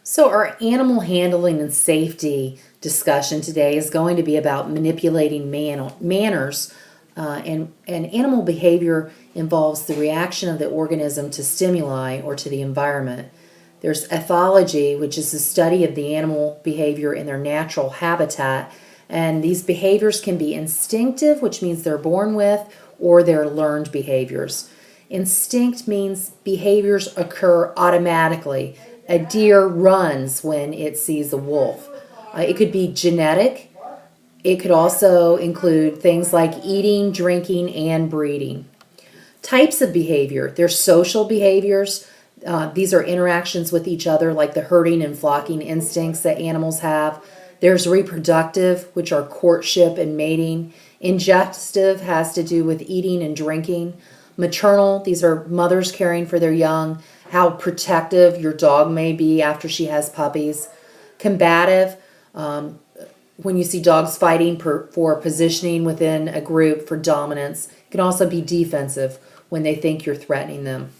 So, our animal handling and safety discussion today is going to be about manipulating manners. And animal behavior involves the reaction of the organism to stimuli or to the environment. There's ethology, which is the study of the animal behavior in their natural habitat. And these behaviors can be instinctive, which means they're born with, or they're learned behaviors. Instinct means behaviors occur automatically. A deer runs when it sees a wolf. It could be genetic. It could also include things like eating, drinking, and breeding. Types of behavior. There's social behaviors. These are interactions with each other, like the herding and flocking instincts that animals have. There's reproductive, which are courtship and mating. Ingestive has to do with eating and drinking. Maternal, these are mothers caring for their young, how protective your dog may be after she has puppies. Combative, when you see dogs fighting for positioning within a group for dominance. It can also be defensive when they think you're threatening them.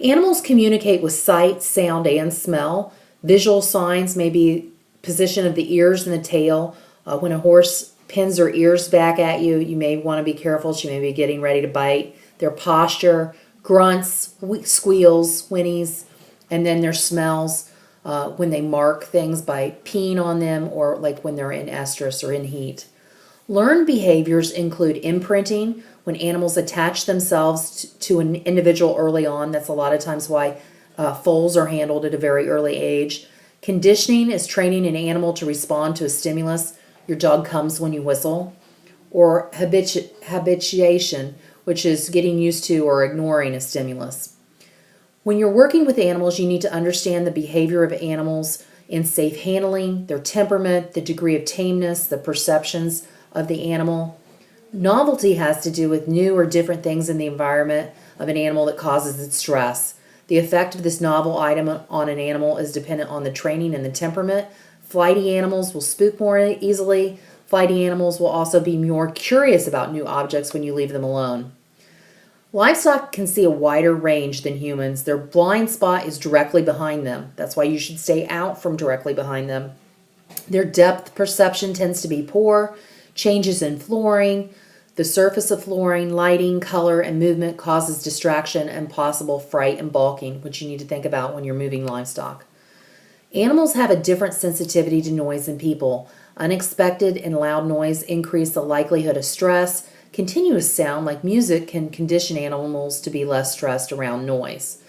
Animals communicate with sight, sound, and smell. Visual signs may be position of the ears and the tail. When a horse pins her ears back at you, you may want to be careful. She may be getting ready to bite. Their posture, grunts, squeals, whinnies, and then their smells when they mark things by peeing on them or like when they're in estrus or in heat. Learned behaviors include imprinting, when animals attach themselves to an individual early on. That's a lot of times why foals are handled at a very early age. Conditioning is training an animal to respond to a stimulus. Your dog comes when you whistle. Or habituation, which is getting used to or ignoring a stimulus. When you're working with animals, you need to understand the behavior of animals in safe handling, their temperament, the degree of tameness, the perceptions of the animal. Novelty has to do with new or different things in the environment of an animal that causes it stress. The effect of this novel item on an animal is dependent on the training and the temperament. Flighty animals will spook more easily. Flighty animals will also be more curious about new objects when you leave them alone. Livestock can see a wider range than humans. Their blind spot is directly behind them. That's why you should stay out from directly behind them. Their depth perception tends to be poor. Changes in flooring, the surface of flooring, lighting, color, and movement causes distraction and possible fright and balking, which you need to think about when you're moving livestock. Animals have a different sensitivity to noise than people. Unexpected and loud noise increase the likelihood of stress. Continuous sound, like music, can condition animals to be less stressed around noise.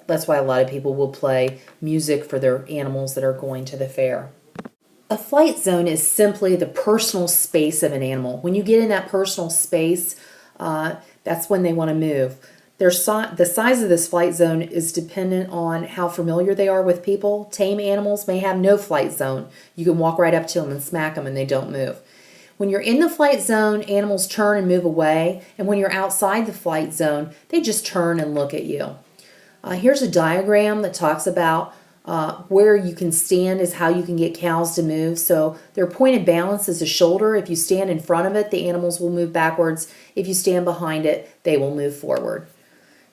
That's why a lot of people will play music for their animals that are going to the fair. A flight zone is simply the personal space of an animal. When you get in that personal space, that's when they want to move. The size of this flight zone is dependent on how familiar they are with people. Tame animals may have no flight zone. You can walk right up to them and smack them and they don't move. When you're in the flight zone, animals turn and move away. And when you're outside the flight zone, they just turn and look at you. Here's a diagram that talks about where you can stand is how you can get cows to move. So their point of balance is a shoulder. If you stand in front of it, the animals will move backwards. If you stand behind it, they will move forward.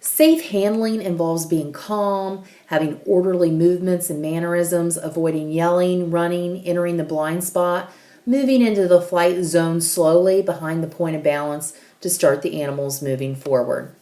Safe handling involves being calm, having orderly movements and mannerisms, avoiding yelling, running, entering the blind spot, moving into the flight zone slowly behind the point of balance to start the animals moving forward.